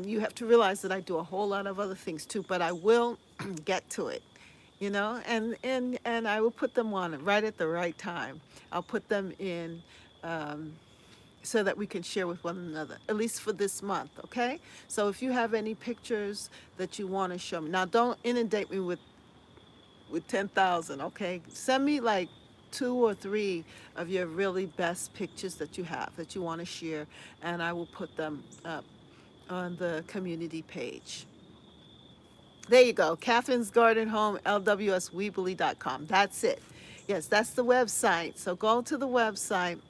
you have to realize that I do a whole lot of other things too, but I will. get to it, you know, and I will put them on right at the right time. I'll put them in so that we can share with one another, at least for this month, okay? So if you have any pictures that you want to show me, now don't inundate me with 10,000, okay? Send me like two or three of your really best pictures that you have that you want to share, and I will put them up on the community page. There you go. Catherine's Garden Home LWS Weebly.com. That's it. Yes, that's the website. So go to the website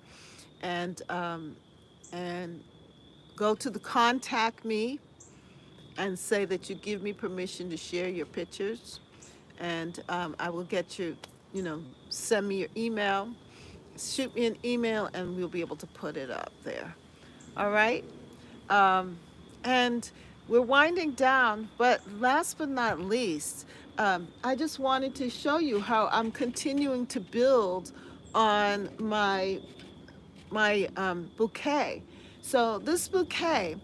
and and go to the contact me and say that you give me permission to share your pictures, and I will get you, you know, send me your email, shoot me an email, and we'll be able to put it up there. All right. Um, and we're winding down, but last but not least, I just wanted to show you how I'm continuing to build on my bouquet. So this bouquet,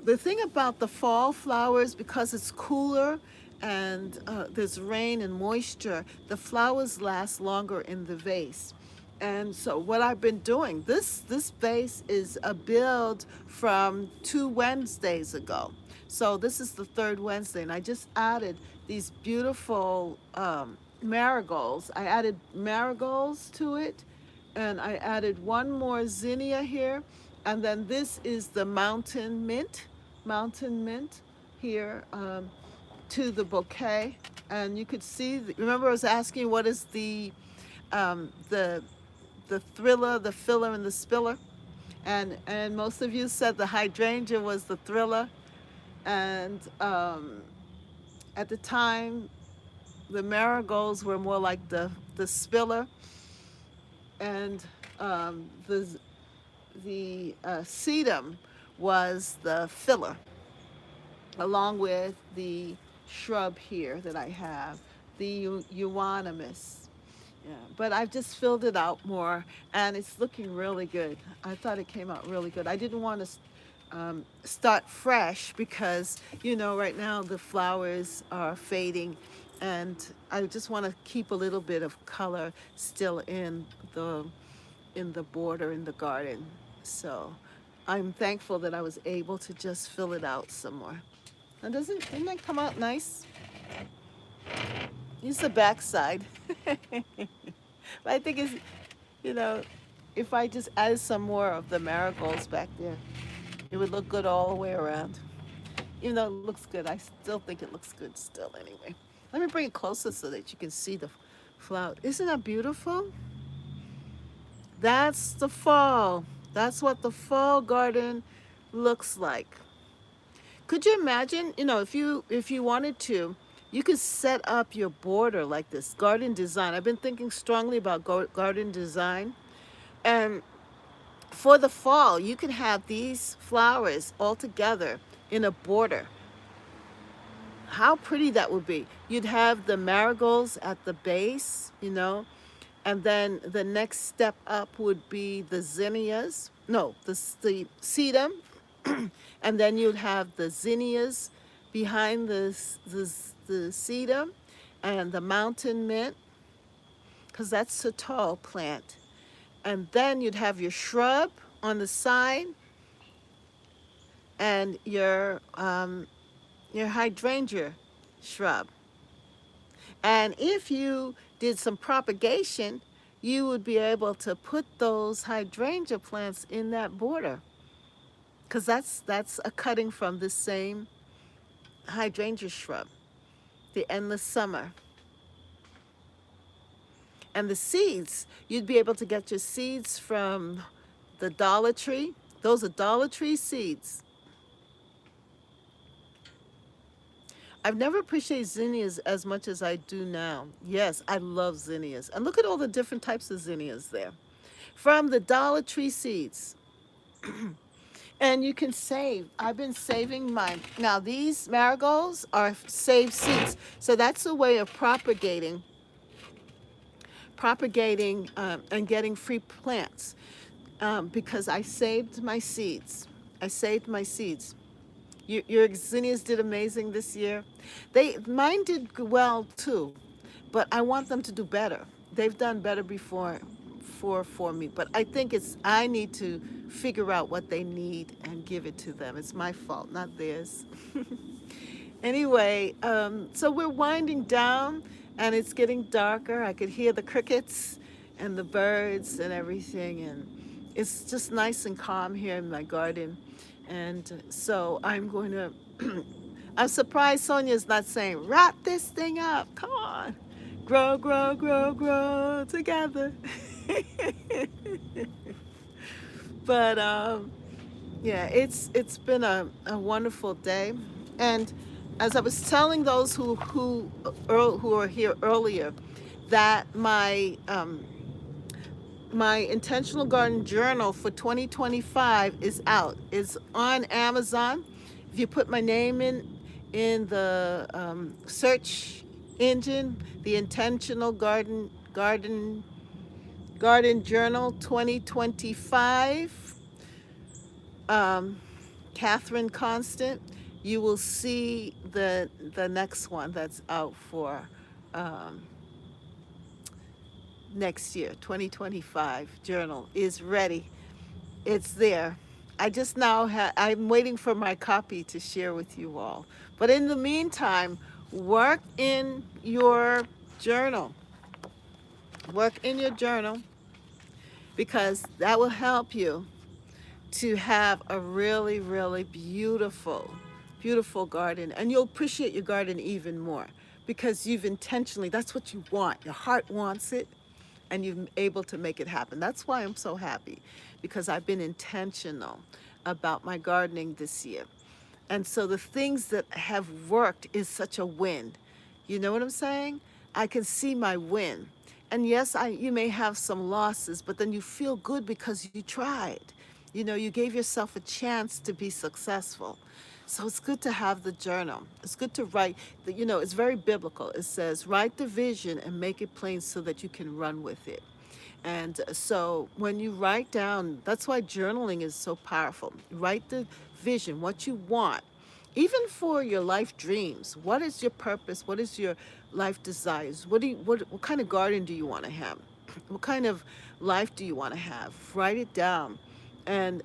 the thing about the fall flowers, because it's cooler and there's rain and moisture, the flowers last longer in the vase. And so what I've been doing, this vase is a build from 2 Wednesdays ago. So this is the third Wednesday, and I just added these beautiful marigolds. I added marigolds to it, and I added one more zinnia here, and then this is the mountain mint here to the bouquet. And you could see, remember I was asking what is um, the thriller, the filler, and the spiller, and most of you said the hydrangea was the thriller, and at the time the marigolds were more like the spiller, and the sedum was the filler, along with the shrub here that I have, the euonymus. Yeah, but I've just filled it out more, and it's looking really good. I thought it came out really good. I didn't want to start fresh because, you know, right now the flowers are fading, and I just want to keep a little bit of color still the in the border in the garden. So I'm thankful that I was able to just fill it out some more. And didn't that come out nice? Use the backside. But I think it's, you know, if I just added some more of the marigolds back there, it would look good all the way around. Even though it looks good, I still think it looks good still anyway. Let me bring it closer so that you can see the flower. Isn't that beautiful? That's the fall. That's what the fall garden looks like. Could you imagine, you know, if you wanted to, you could set up your border like this, garden design. I've been thinking strongly about garden design. And for the fall, you could have these flowers all together in a border. How pretty that would be. You'd have the marigolds at the base, you know, and then the next step up would be the zinnias. No, the sedum. And then you'd have the zinnias behind the sedum, and the mountain mint, because that's a tall plant. And then you'd have your shrub on the side, and your hydrangea shrub. And if you did some propagation, you would be able to put those hydrangea plants in that border, because that's a cutting from the same hydrangea shrub, the endless summer. And the seeds, you'd be able to get your seeds from the Dollar Tree. Those are Dollar Tree seeds. I've never appreciated zinnias as much as I do now. Yes, I love zinnias. And look at all the different types of zinnias there. From the Dollar Tree seeds. And you can save. I've been saving mine. Now, these marigolds are saved seeds. So that's a way of propagating and getting free plants, because I saved my seeds. I saved my seeds. Your zinnias did amazing this year. Mine did well too, but I want them to do better. They've done better before for me, but I think I need to figure out what they need and give it to them. It's my fault, not theirs. Anyway, so we're winding down and it's getting darker. I could hear the crickets and the birds and everything, and it's just nice and calm here in my garden. And so I'm going to, I'm surprised Sonia's not saying, wrap this thing up. Come on. Grow, grow, grow, grow together. But yeah, it's been a wonderful day, and as I was telling those who are here earlier, that my intentional garden journal for 2025 is out. It's on Amazon. If you put my name in the search engine, the intentional garden journal 2025, um, Catherine Constant, you will see the next one that's out for um, next year. 2025 journal is ready. It's there. I just now I'm waiting for my copy to share with you all. But in the meantime, work in your journal. Work in your journal because that will help you to have a really, really beautiful, beautiful garden. And you'll appreciate your garden even more because you've intentionally, that's what you want. Your heart wants it and you've been able to make it happen. That's why I'm so happy because I've been intentional about my gardening this year. And so the things that have worked is such a win. You know what I'm saying? I can see my win. And yes, you may have some losses, but then you feel good because you tried. You know, you gave yourself a chance to be successful. So it's good to have the journal. It's good to write. You know, it's very biblical. It says, write the vision and make it plain so that you can run with it. And so when you write down, that's why journaling is so powerful. Write the vision, what you want, even for your life dreams. What is your purpose? What is your life desires? What kind of garden do you want to have? What kind of life do you want to have? Write it down. And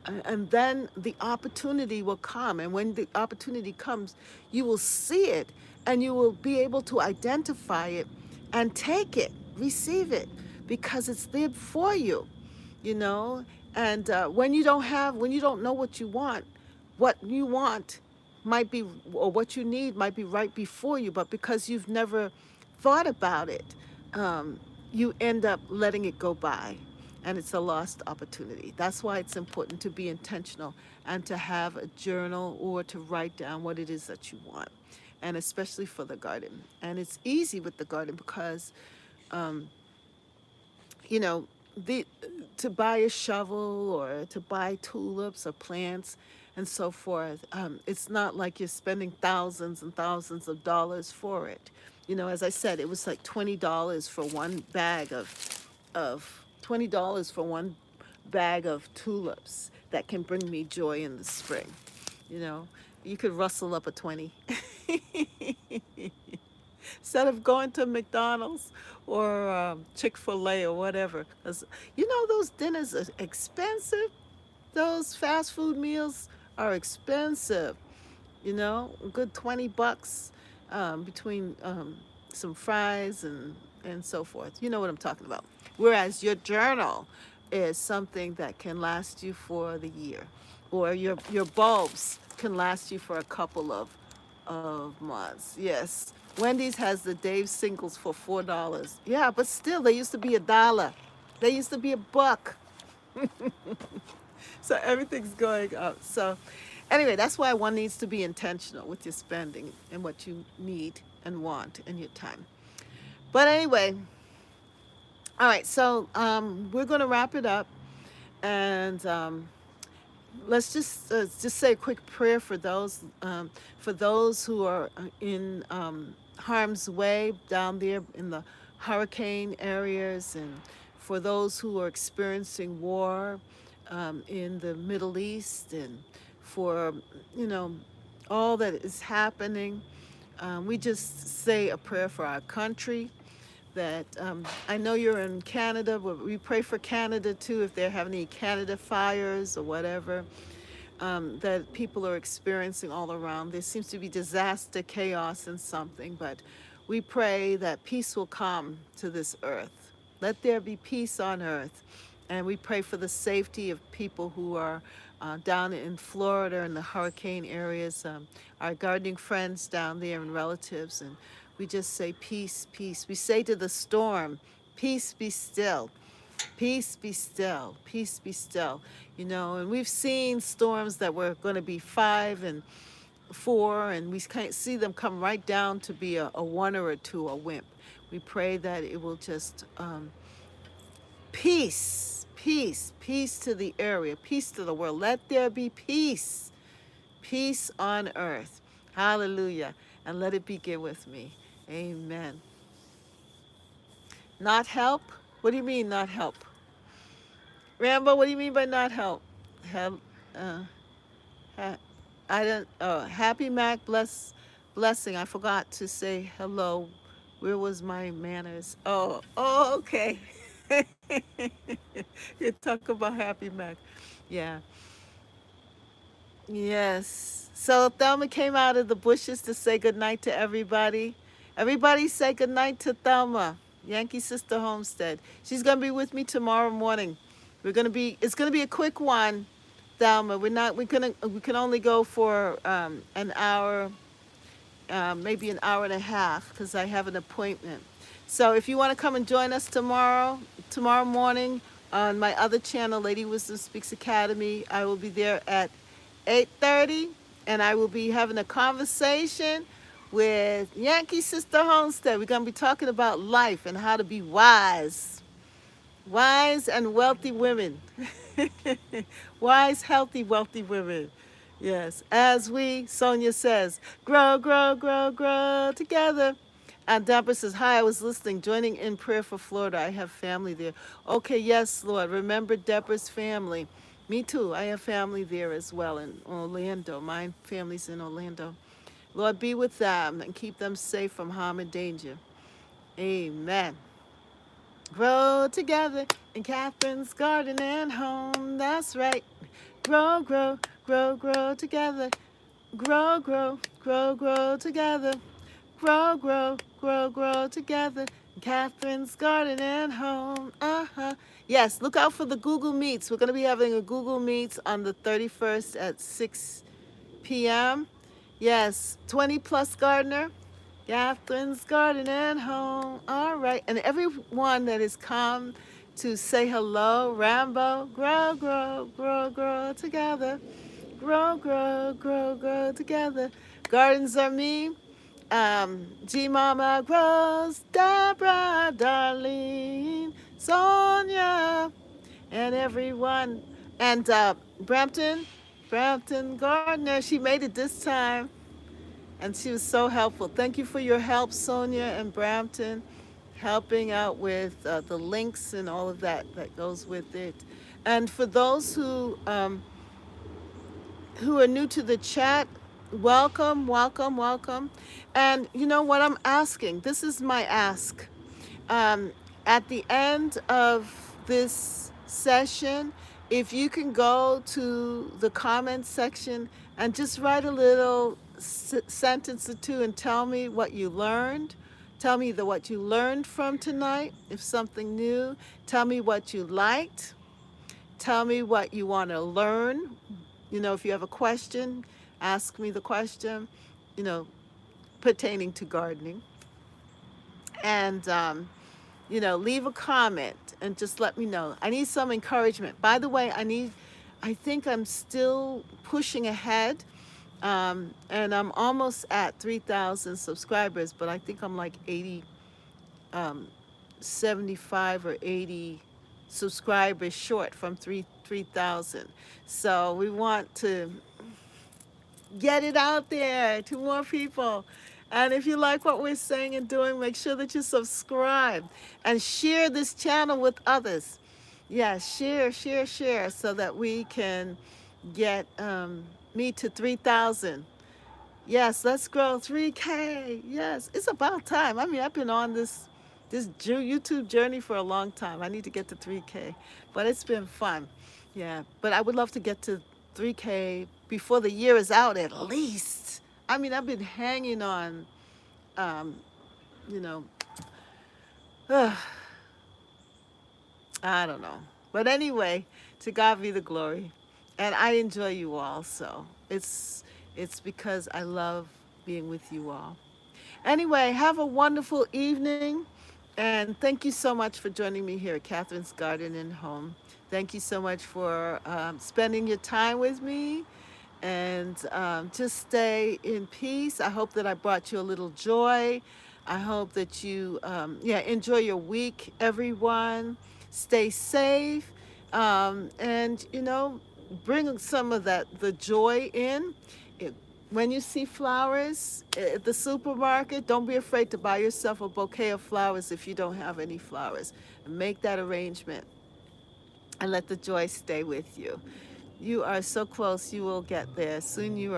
then the opportunity will come. And when the opportunity comes, you will see it and you will be able to identify it and take it, receive it, because it's there for you, you know. And when you don't know what you want might be, or what you need might be right before you, but because you've never thought about it, you end up letting it go by, and it's a lost opportunity. That's why it's important to be intentional and to have a journal or to write down what it is that you want, and especially for the garden. And it's easy with the garden because um, you know, the to buy a shovel or to buy tulips or plants and so forth, it's not like you're spending thousands and thousands of dollars for it. You know, as I said, it was like $20 for one bag of $20 for one bag of tulips that can bring me joy in the spring. You know, you could rustle up a 20. Instead of going to McDonald's or Chick-fil-A or whatever. Because you know those dinners are expensive. Those fast food meals are expensive. You know, a good 20 bucks between some fries and so forth. You know what I'm talking about. Whereas your journal is something that can last you for the year, or your bulbs can last you for a couple of months. Yes, Wendy's has the Dave singles for $4. Yeah, but still, they used to be $1. They used to be $1. So everything's going up. So anyway, that's why one needs to be intentional with your spending and what you need and want in your time. But anyway, all right. So we're going to wrap it up, and let's just say a quick prayer for those who are in harm's way down there in the hurricane areas, and for those who are experiencing war in the Middle East, and for, you know, all that is happening. We just say a prayer for our country. That I know you're in Canada, but we pray for Canada too if they're having any Canada fires or whatever that people are experiencing all around. There seems to be disaster, chaos, and something, but we pray that peace will come to this earth. Let there be peace on earth. And we pray for the safety of people who are down in Florida in the hurricane areas, our gardening friends down there and relatives. And we just say, peace, peace. We say to the storm, peace be still. Peace be still. Peace be still. You know, and we've seen storms that were going to be 5 and 4, and we can't see them come right down to be a 1 or 2, a wimp. We pray that it will just peace, peace, peace to the area, peace to the world. Let there be peace, peace on earth. Hallelujah. And let it begin with me. Amen. Not help? What do you mean, not help? Rambo, what do you mean by not help? Have, uh, ha, I don't. Oh, Happy Mac, blessing. I forgot to say hello. Where was my manners? Oh, okay. You talk about Happy Mac. Yeah. Yes. So Thelma came out of the bushes to say goodnight to everybody. Everybody say goodnight to Thelma, Yankee Sister Homestead. She's gonna be with me tomorrow morning. It's gonna be a quick one, Thelma. We can only go for an hour, maybe an hour and a half, because I have an appointment. So if you want to come and join us tomorrow morning on my other channel, Lady Wisdom Speaks Academy, I will be there at 8:30, and I will be having a conversation with Yankee Sister Homestead. We're going to be talking about life and how to be wise. Wise and wealthy women. Wise, healthy, wealthy women. Yes. As we, Sonia says, grow, grow, grow, grow together. And Deborah says, hi, I was listening, joining in prayer for Florida. I have family there. Okay, yes, Lord. Remember Deborah's family. Me too. I have family there as well in Orlando. My family's in Orlando. Lord, be with them and keep them safe from harm and danger. Amen. Grow together in Catherine's garden and home. That's right. Grow, grow, grow, grow together. Grow, grow, grow, grow together. Grow, grow, grow, grow together. In Catherine's garden and home. Uh-huh. Yes, look out for the Google Meets. We're going to be having a Google Meets on the 31st at 6 p.m. Yes, 20 plus Gardner. Catherine's garden and home. All right. And everyone that has come to say hello, Rambo, grow, grow, grow, grow together. Grow, grow, grow, grow together. Gardens are me. G Mama grows, Deborah, Darlene, Sonia, and everyone. And Bramton Gardner, she made it this time. And she was so helpful. Thank you for your help, Sonia and Brampton, helping out with the links and all of that goes with it. And for those who are new to the chat, welcome, welcome, welcome. And you know what I'm asking? This is my ask. At the end of this session, if you can go to the comment section and just write a little sentence or two and tell me what you learned. Tell me what you learned from tonight, if something new. Tell me what you liked. Tell me what you want to learn. You know, if you have a question, ask me the question, you know, pertaining to gardening. And, leave a comment and just let me know. I need some encouragement. By the way, I think I'm still pushing ahead. And I'm almost at 3,000 subscribers, but I think I'm like 75 or 80 subscribers short from 3,000. So we want to get it out there to more people. And if you like what we're saying and doing, make sure that you subscribe and share this channel with others. Yeah, share so that we can get me to 3,000 Yes, let's grow 3K. Yes, it's about time. I mean, I've been on YouTube journey for a long time. I need to get to 3K, but it's been fun. Yeah, but I would love to get to 3K before the year is out at least. I mean, I've been hanging on, um, you know, I don't know. But anyway, to God be the glory. And I enjoy you all, so it's because I love being with you all. Anyway, have a wonderful evening. And thank you so much for joining me here at Catherine's Garden and Home. Thank you so much for spending your time with me. And just stay in peace. I hope that I brought you a little joy. I hope that you, yeah, enjoy your week, everyone. Stay safe. And, bring some of the joy in. It, when you see flowers at the supermarket, don't be afraid to buy yourself a bouquet of flowers if you don't have any flowers. And make that arrangement and let the joy stay with you. You are so close. You will get there. Soon you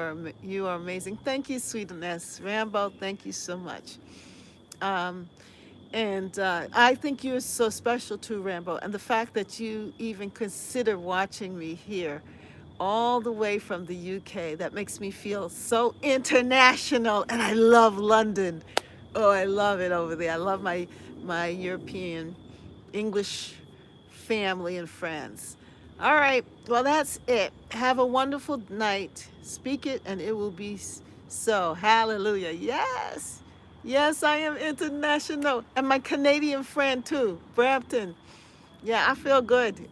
are amazing. Thank you, sweetness. Rambo, thank you so much. Um, and I think you're so special too, Rambo. And the fact that you even consider watching me here all the way from the UK, that makes me feel so international. And I love London. Oh, I love it over there. I love my European English family and friends. All right. Well, that's it. Have a wonderful night. Speak it and it will be so. Hallelujah. Yes. Yes, I am international. And my Canadian friend too, Brampton. Yeah, I feel good.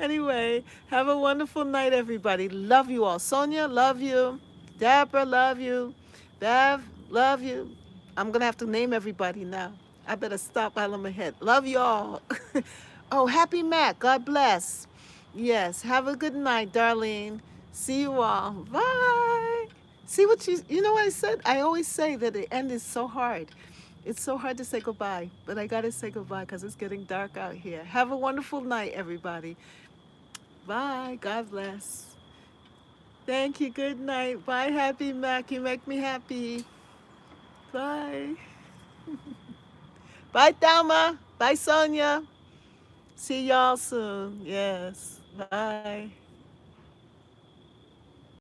Anyway, have a wonderful night, everybody. Love you all. Sonia, love you. Deborah, love you. Bev, love you. I'm going to have to name everybody now. I better stop while I'm ahead. Love you all. Oh, happy Mac. God bless. Yes, have a good night, Darlene. See you all. Bye. See what you know what I said? I always say that the end is so hard. It's so hard to say goodbye, but I gotta say goodbye because it's getting dark out here. Have a wonderful night, everybody. Bye. God bless. Thank you. Good night. Bye, Happy Mac. You make me happy. Bye. Bye, Thelma. Bye, Sonia. See y'all soon. Yes. Bye.